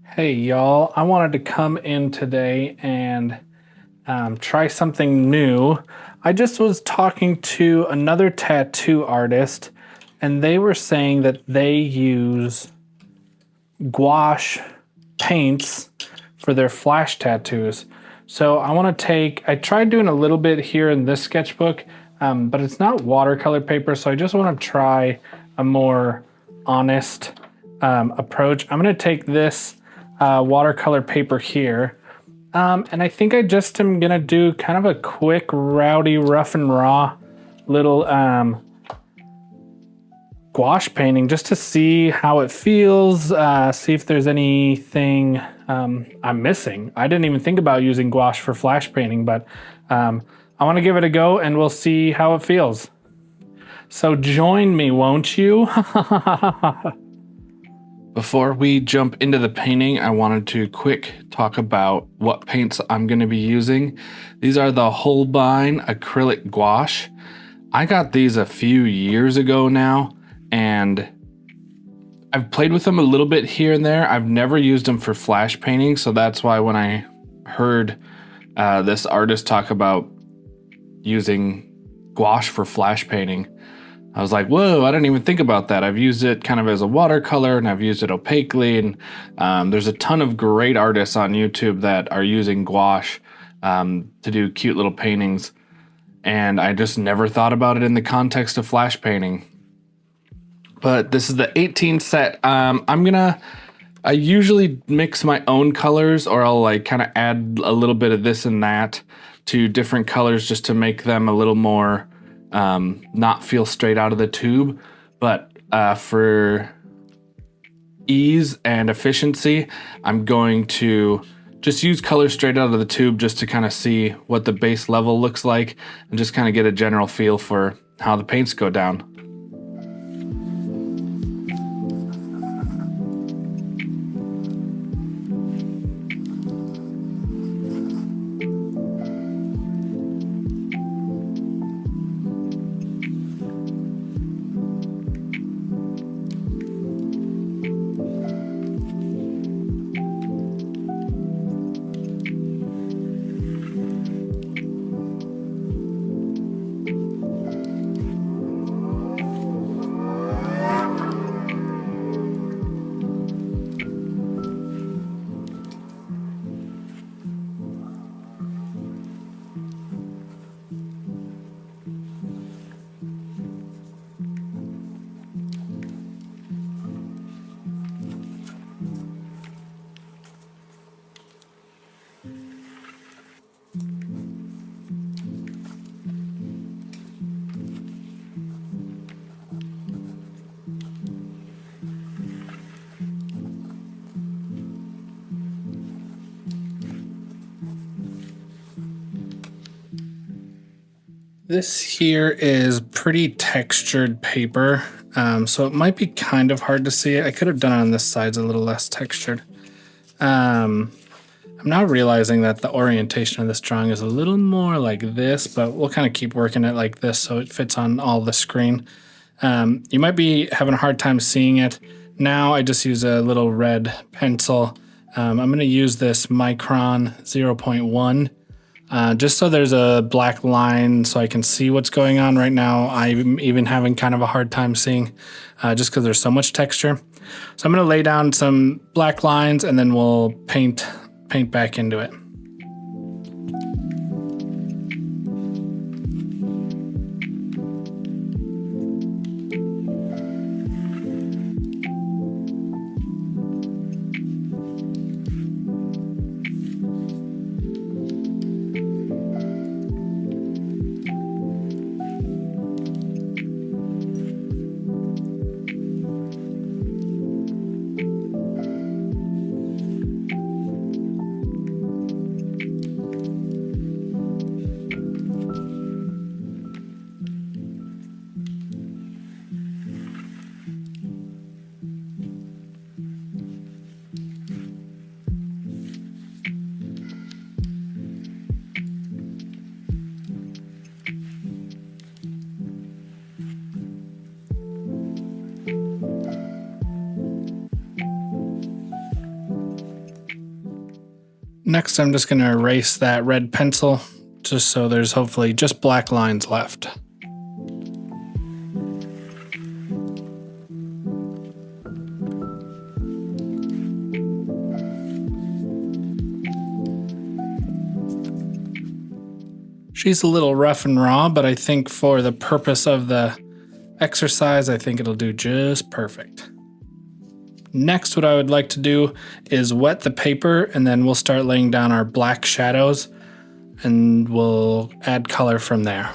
Hey y'all, I wanted to come in today and try something new. I just was talking to another tattoo artist and they were saying that they use gouache paints for their flash tattoos. So I tried doing a little bit here in this sketchbook, but it's not watercolor paper, so I just want to try a more honest approach. I'm going to take this watercolor paper here, and I think I just am going to do kind of a quick, rowdy, rough and raw little gouache painting just to see how it feels, see if there's anything I'm missing. I didn't even think about using gouache for flash painting, but I want to give it a go and we'll see how it feels. So join me, won't you? Before we jump into the painting, I wanted to quick talk about what paints I'm going to be using. These are the Holbein acrylic gouache. I got these a few years ago now, and I've played with them a little bit here and there. I've never used them for flash painting, so that's why when I heard this artist talk about using gouache for flash painting, I was like, whoa, I didn't even think about that. I've used it kind of as a watercolor and I've used it opaquely, and there's a ton of great artists on YouTube that are using gouache to do cute little paintings, and I just never thought about it in the context of flash painting. But this is the 18 set. I usually mix my own colors, or I'll like kind of add a little bit of this and that to different colors just to make them a little more not feel straight out of the tube. But for ease and efficiency, I'm going to just use colors straight out of the tube just to kind of see what the base level looks like and just kind of get a general feel for how the paints go down. This here is pretty textured paper, so it might be kind of hard to see it. I could have done it on this side, it's a little less textured. I'm now realizing that the orientation of this drawing is a little more like this, but we'll kind of keep working it like this so it fits on all the screen. You might be having a hard time seeing it. Now I just use a little red pencil. I'm going to use this Micron 0.1. Just so there's a black line so I can see what's going on. Right now I'm even having kind of a hard time seeing just because there's so much texture. So I'm going to lay down some black lines and then we'll paint back into it. Next, I'm just going to erase that red pencil just so there's hopefully just black lines left. She's a little rough and raw, but I think for the purpose of the exercise, I think it'll do just perfect. Next, what I would like to do is wet the paper, and then we'll start laying down our black shadows, and we'll add color from there.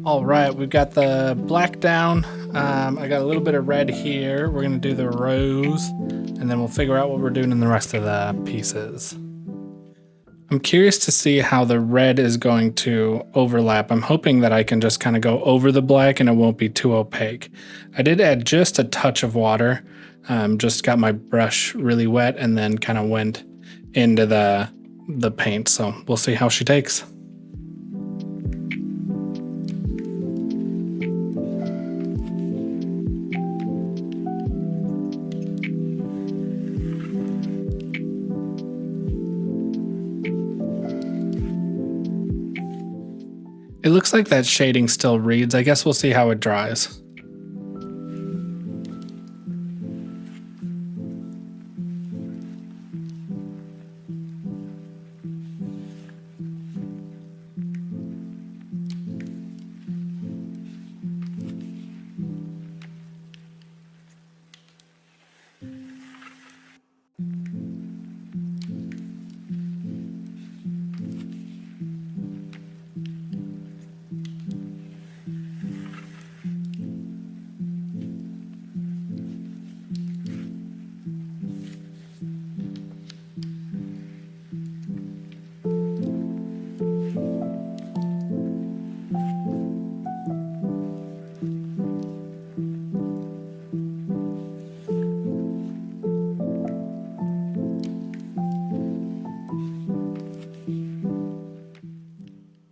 All right, we've got the black down. I got a little bit of red here. We're gonna do the rose, and then we'll figure out what we're doing in the rest of the pieces. I'm curious to see how the red is going to overlap. I'm hoping that I can just kind of go over the black and it won't be too opaque. I did add just a touch of water, just got my brush really wet and then kind of went into the paint. So we'll see how she takes. It looks like that shading still reads. I guess we'll see how it dries.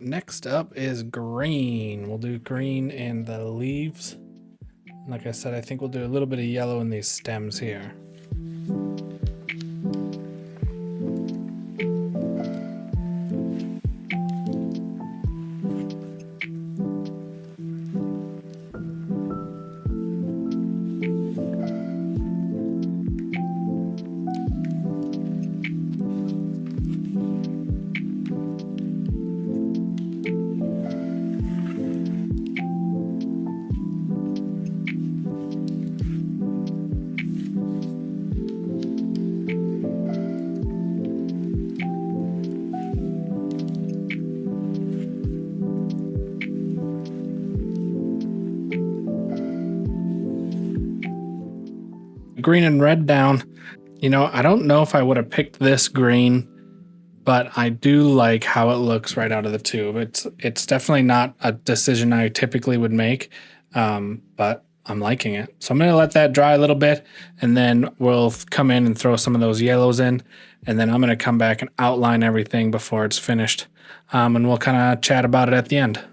Next up is green. We'll do green in the leaves. Like I said, I think we'll do a little bit of yellow in these stems here. green and red down. You know, I don't know if I would have picked this green, but I do like how it looks right out of the tube. It's definitely not a decision I typically would make, but I'm liking it. So I'm going to let that dry a little bit, and then we'll come in and throw some of those yellows in, and then I'm going to come back and outline everything before it's finished, and we'll kind of chat about it at the end.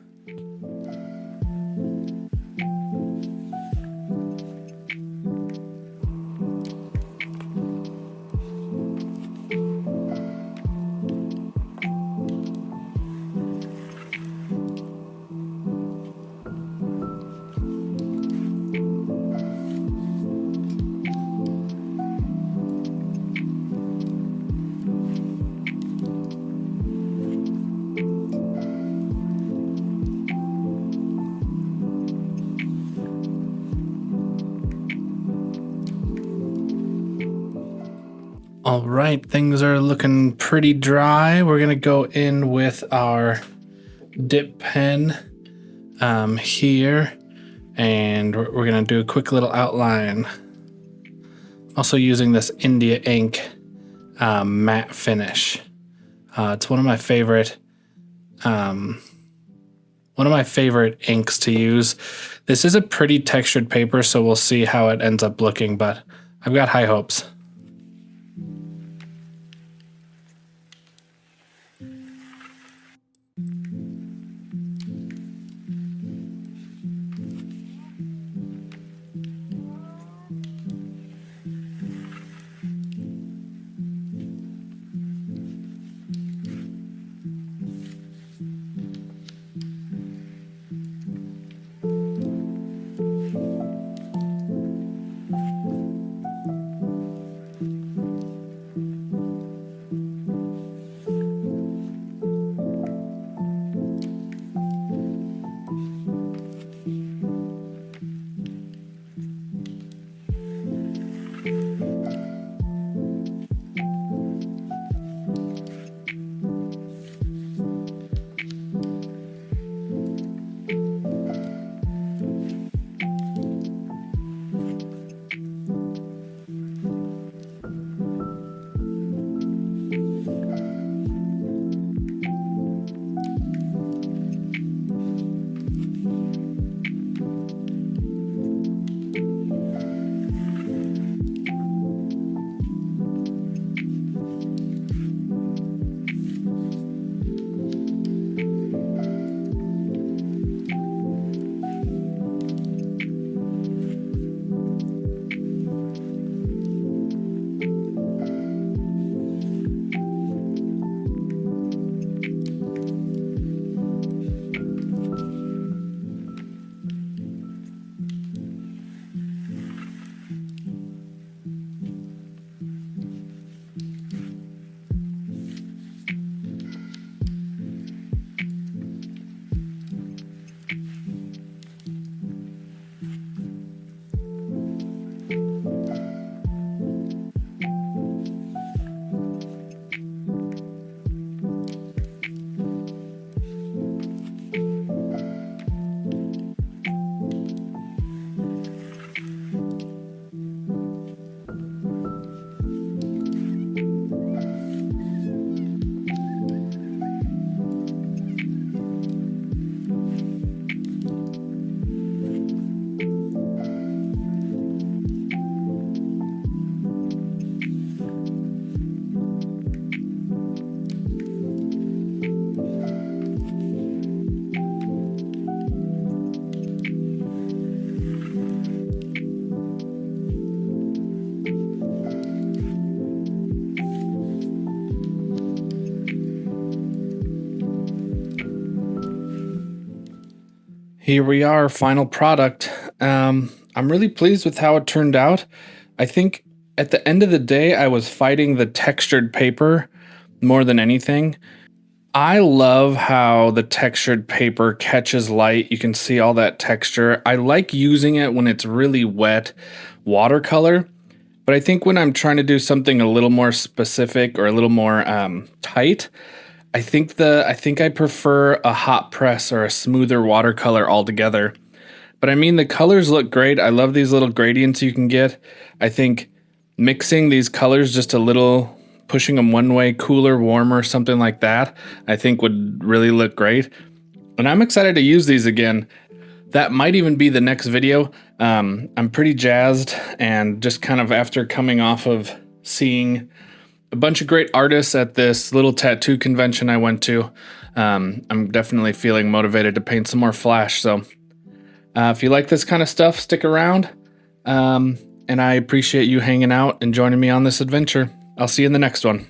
All right, things are looking pretty dry. We're gonna go in with our dip pen here, and we're gonna do a quick little outline. Also using this India ink matte finish. It's one of my favorite inks to use. This is a pretty textured paper, so we'll see how it ends up looking, but I've got high hopes. Here we are, final product. I'm really pleased with how it turned out. I think at the end of the day, I was fighting the textured paper more than anything. I love how the textured paper catches light. You can see all that texture. I like using it when it's really wet watercolor, but I think when I'm trying to do something a little more specific or a little more tight, I think I prefer a hot press or a smoother watercolor altogether. But I mean, the colors look great. I love these little gradients you can get. I think mixing these colors just a little, pushing them one way, cooler, warmer, something like that, I think would really look great. And I'm excited to use these again. That might even be the next video. I'm pretty jazzed, and just kind of after coming off of seeing a bunch of great artists at this little tattoo convention I went to, I'm definitely feeling motivated to paint some more flash. So if you like this kind of stuff, stick around. And I appreciate you hanging out and joining me on this adventure. I'll see you in the next one.